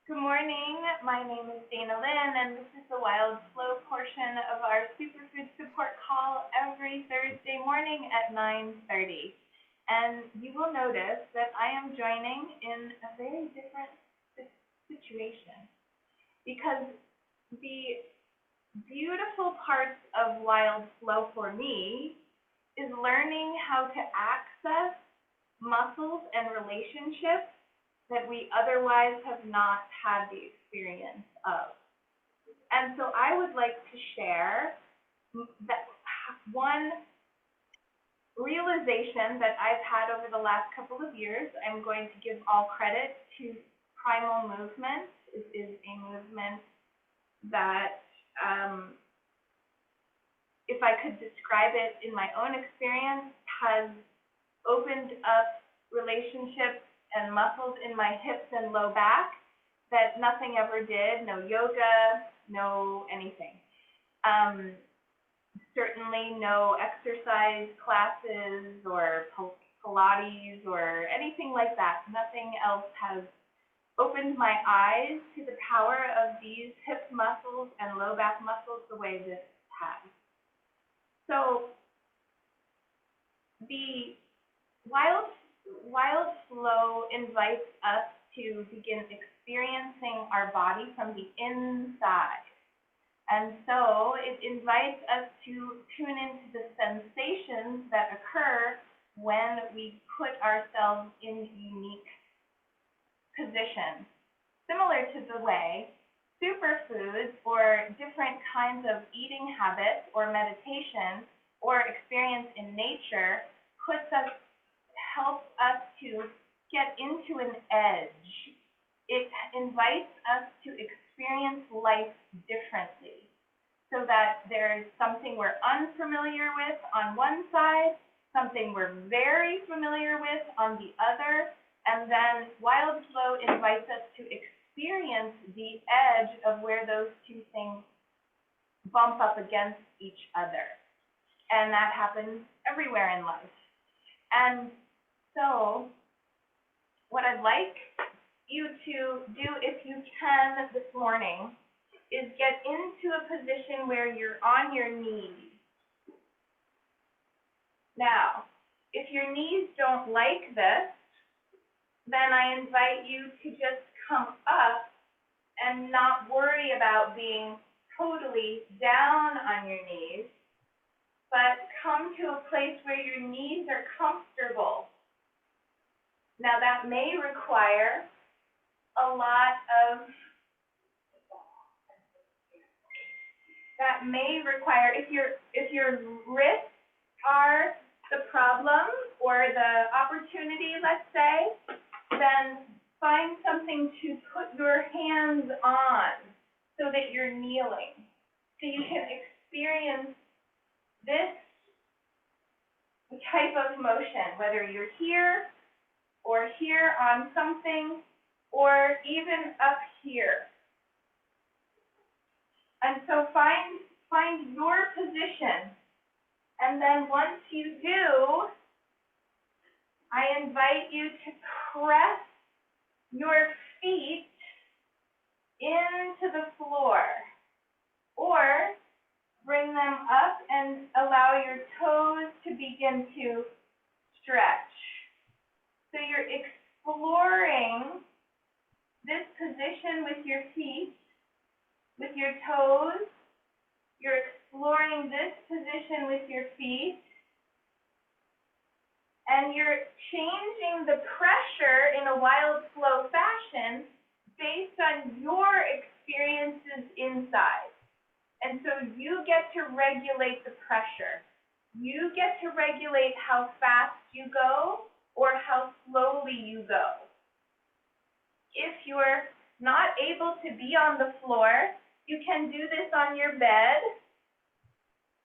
Good morning. My name is Dana Lynn, and this is the WildFlow portion of our superfood support call every Thursday morning at 9:30. And you will notice that I am joining in a very different situation because the beautiful parts of WildFlow for me is learning how to access muscles and relationships that we otherwise have not had the experience of. And so I would like to share that one realization that I've had over the last couple of years. I'm going to give all credit to primal movement. It is a movement that, if I could describe it in my own experience, has opened up relationships and muscles in my hips and low back that nothing ever did. No yoga, no anything. Certainly no exercise classes or Pilates or anything like that. Nothing else has opened my eyes to the power of these hip muscles and low back muscles the way this has. So the WildFlow invites us to begin experiencing our body from the inside. And so it invites us to tune into the sensations that occur when we put ourselves in unique positions. Similar to the way superfoods or different kinds of eating habits or meditation or experience in nature helps us to get into an edge. It invites us to experience life differently so that there's something we're unfamiliar with on one side, something we're very familiar with on the other, and then WildFlow invites us to experience the edge of where those two things bump up against each other. And that happens everywhere in life. And so what I'd like you to do, if you can this morning, is get into a position where you're on your knees. Now, if your knees don't like this, then I invite you to just come up and not worry about being totally down on your knees, but come to a place where your knees are comfortable. Now that may require a lot of, if your wrists are the problem or the opportunity, let's say, then find something to put your hands on so that you're kneeling. So you can experience this type of motion, whether you're here or here on something or even up here. And so find your position. And then once you do, I invite you to press your feet into the floor or bring them up and allow your toes to begin to stretch. So you're exploring this position with your feet, with your toes. You're exploring this position with your feet. And you're changing the pressure in a WildFlow fashion based on your experiences inside. And so you get to regulate the pressure. You get to regulate how fast you go or how slowly you go. If you're not able to be on the floor, you can do this on your bed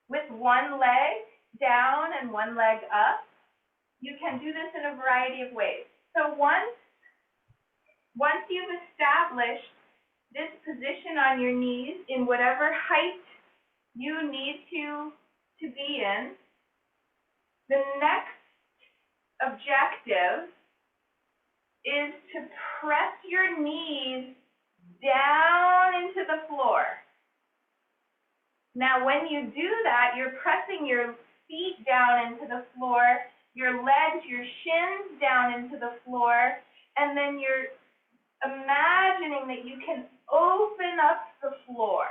with one leg down and one leg up. You can do this in a variety of ways. So once you've established this position on your knees in whatever height you need to be in, the next objective is to press your knees down into the floor. Now, when you do that, you're pressing your feet down into the floor, your legs, your shins down into the floor, and then you're imagining that you can open up the floor.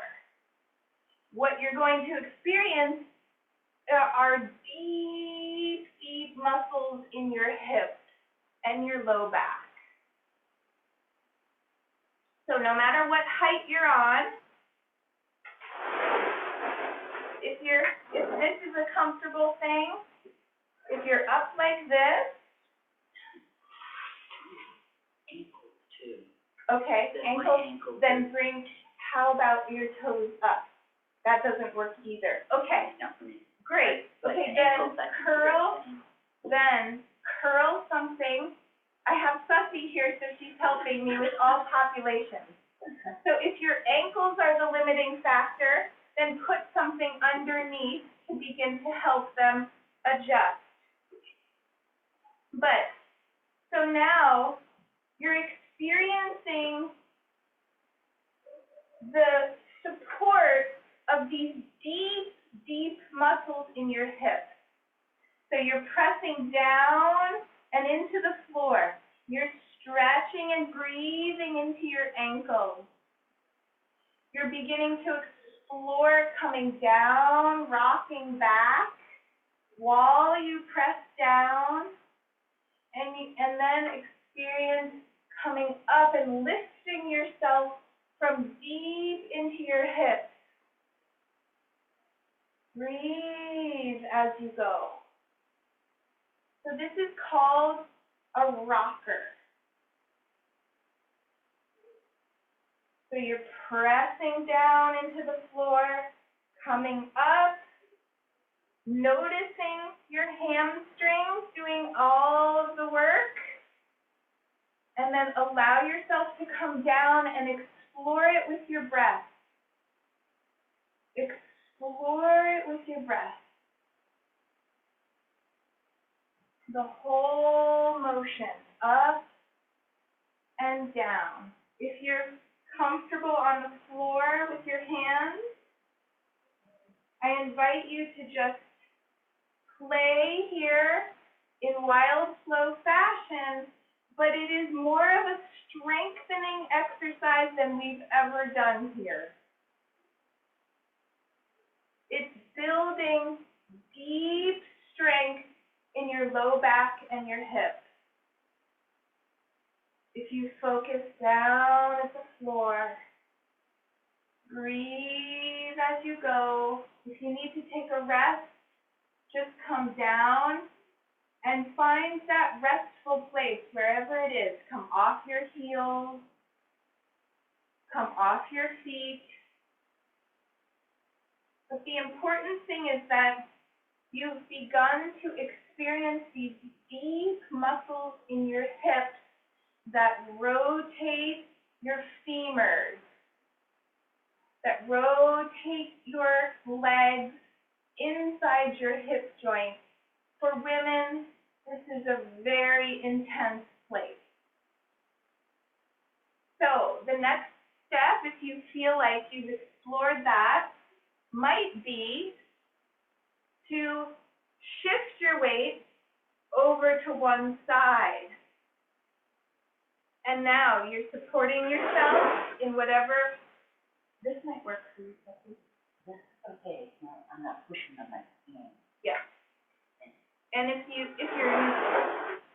What you're going to experience are deep, deep muscles in your hips and your low back. So no matter what height you're on, if this is a comfortable thing, if you're up like this, Ankles too. okay, ankles, then bring, how about your toes up? That doesn't work either. Okay, Not for me. great. But Okay, ankles, then that's curl something. I have Sussy here, so she's helping me with all populations. So if your ankles are the limiting factor, then put something underneath to begin to help them adjust. But, so now you're experiencing the support of these deep, deep muscles in your hips. So you're pressing down and into the floor. You're stretching and breathing into your ankles. You're beginning to explore coming down, rocking back while you press down, and then experience coming up and lifting yourself from deep into your hips. Breathe as you go. So this is called a rocker. So you're pressing down into the floor, coming up, noticing your hamstrings doing all of the work, and then allow yourself to come down and explore it with your breath. Explore it with your breath. The whole motion, up and down. If you're comfortable on the floor with your hands, I invite you to just play here in WildFlow fashion, but it is more of a strengthening exercise than we've ever done here. It's building deep strength in your low back and your hips. If you focus down at the floor, breathe as you go. If you need to take a rest, just come down and find that restful place wherever it is. Come off your heels, come off your feet. But the important thing is that you've begun to experience these deep muscles in your hips that rotate your femurs, that rotate your legs inside your hip joint. For women, this is a very intense place. So the next step, if you feel like you've explored that, might be to shift your weight over to one side. And now you're supporting yourself in whatever, this might work for you, Sophie. That's okay. No, I'm not pushing on my hand. Yeah. And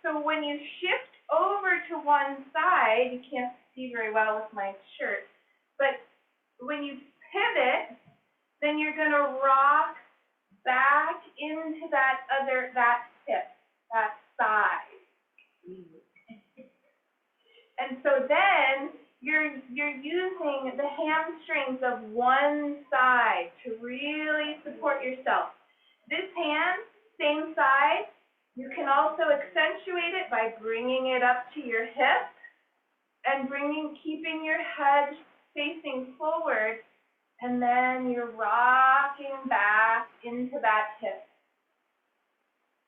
so when you shift over to one side, you can't see very well with my shirt, but when you pivot, then you're going to rock back into that hip, that side. And so then you're using the hamstrings of one side to really support yourself. This hand, same side, you can also accentuate it by bringing it up to your hip and keeping your head facing forward, and then you're rocking back into that hip.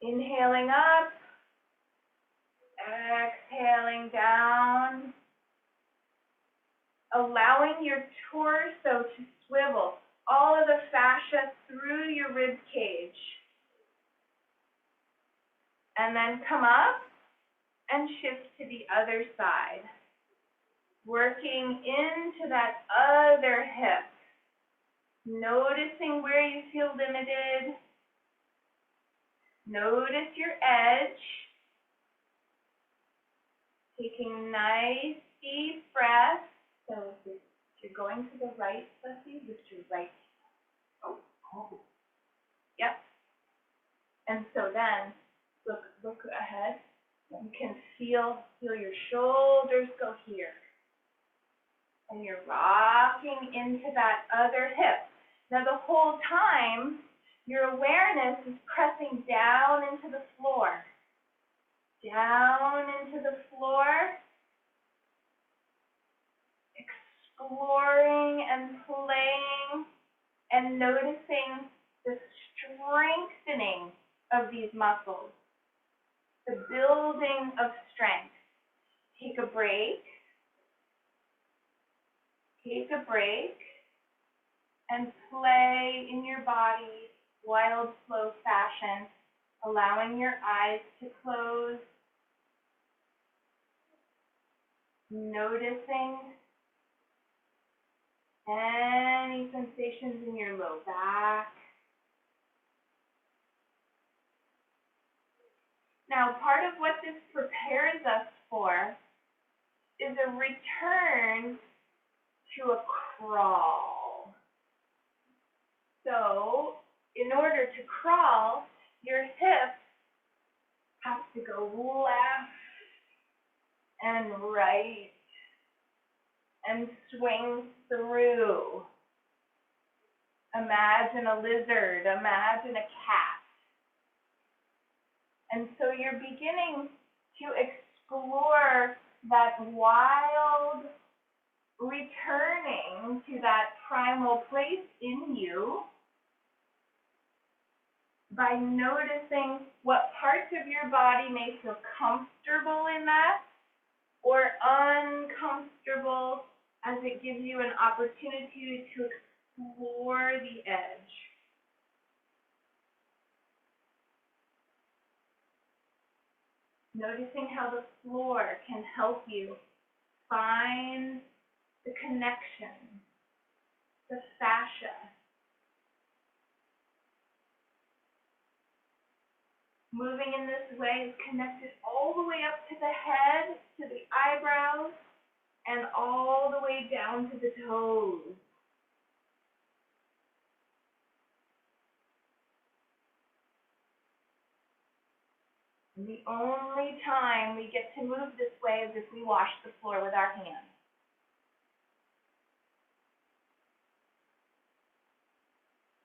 Inhaling up, exhaling down. allowing your torso to swivel, all of the fascia through your rib cage. And then come up and shift to the other side. Working into that other hip. Noticing where you feel limited. Notice your edge. Taking nice deep breaths. So if you're going to the right, Leslie, lift your right. Oh. Yep. And so then, look ahead. You can feel your shoulders go here. And you're rocking into that other hip. Now the whole time, your awareness is pressing down into the floor. Down into the floor. Exploring and playing and noticing the strengthening of these muscles. The building of strength. Take a break. Take a break and play in your body, wild flow fashion, allowing your eyes to close, noticing any sensations in your low back. Now, part of what this prepares us for is a return to a crawl. So, in order to crawl, your hips have to go left and right and swing through. Imagine a lizard, imagine a cat. And so you're beginning to explore that wild returning to that primal place in you by noticing what parts of your body may feel comfortable in that or uncomfortable, as it gives you an opportunity to explore the edge. Noticing how the floor can help you find the connection, the fascia. Moving in this way is connected all the way up to the head, to the eyebrows, and all the way down to the toes. And the only time we get to move this way is if we wash the floor with our hands.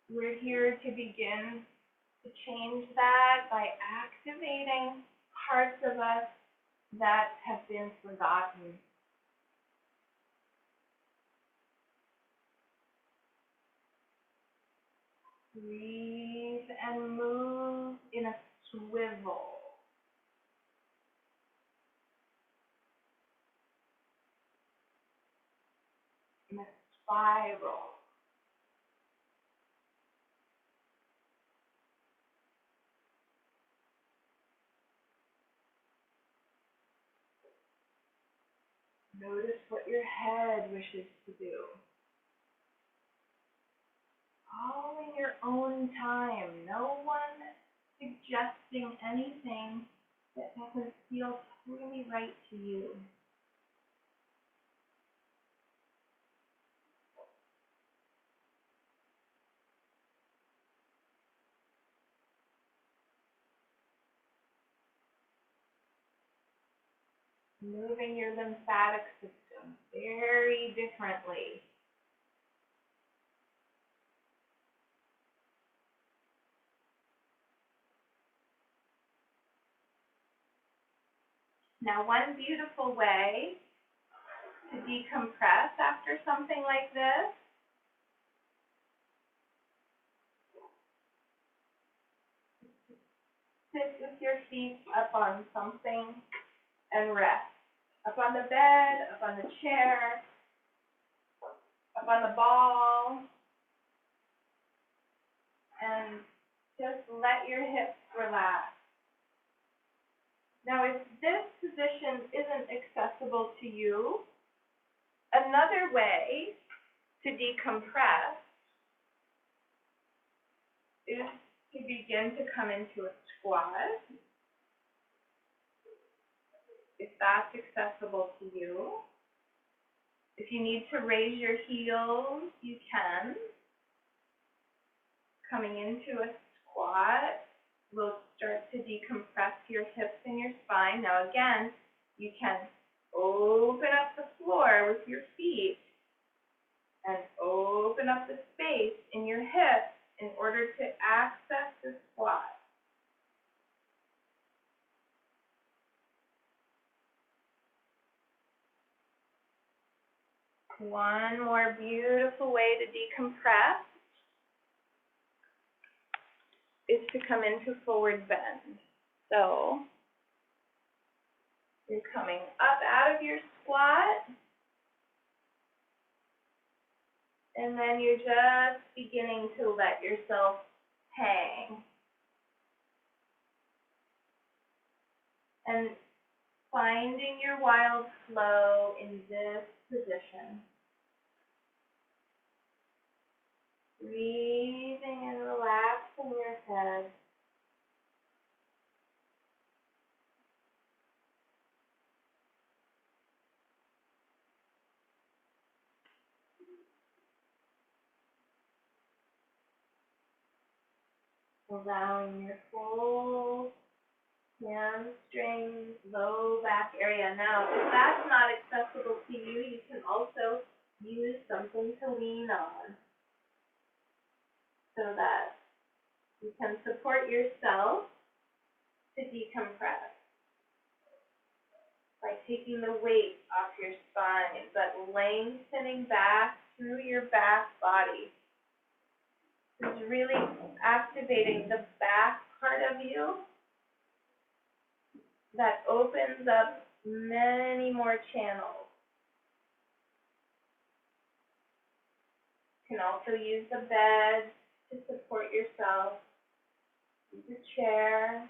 We're here to begin to change that by activating parts of us that have been forgotten. Breathe and move in a swivel. In a spiral. Notice what your head wishes to do. All in your own time. No one suggesting anything that doesn't feel really right to you. Moving your lymphatic system very differently. Now, one beautiful way to decompress after something like this sit with your feet up on something and rest. Up on the bed, up on the chair. up on the ball, and just let your hips relax. Now, if this position isn't accessible to you, another way to decompress is to begin to come into a squat, if that's accessible to you. If you need to raise your heels, you can. Coming into a squat will start to decompress your hips and your spine. Now again, you can open up the floor with your feet and open up the space in your hips in order to access the squat. One more beautiful way to decompress is to come into forward bend. So you're coming up out of your squat, and then you're just beginning to let yourself hang. And finding your wild flow in this position. Breathing and relaxing your head. Allowing your full hamstrings, low back area. Now, if that's not accessible to you, you can also use something to lean on so that you can support yourself to decompress by taking the weight off your spine, but lengthening back through your back body. This is really activating the back part of you that opens up many more channels. You can also use the bed to support yourself. Use a chair.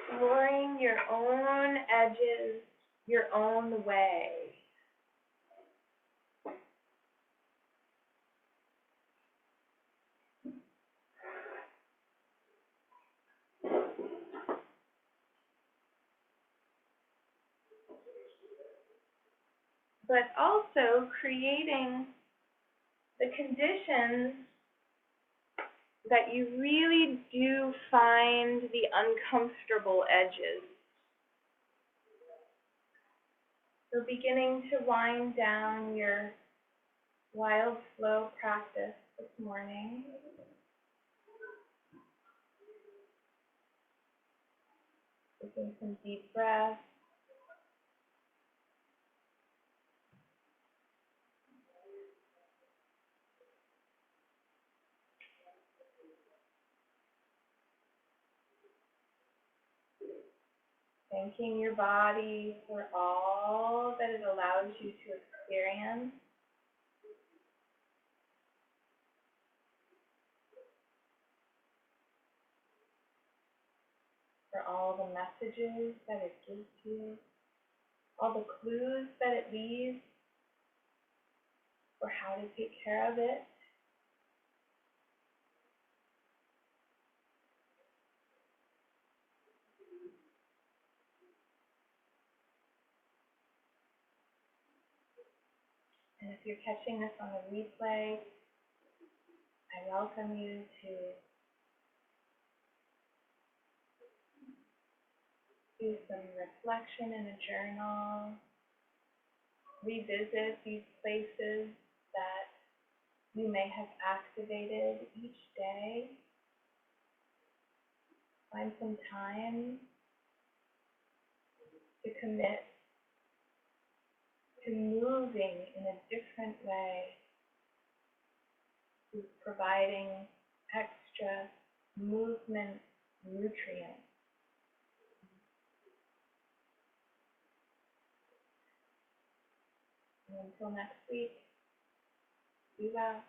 Exploring your own edges, your own way. But also creating the conditions that you really do find the uncomfortable edges. So beginning to wind down your WildFlow practice this morning. Taking some deep breaths. Thanking your body for all that it allows you to experience. For all the messages that it gives you, all the clues that it leaves for how to take care of it. And if you're catching this on the replay, I welcome you to do some reflection in a journal, revisit these places that you may have activated each day. Find some time to commit to moving in a different way, to providing extra movement nutrients. And until next week, be well.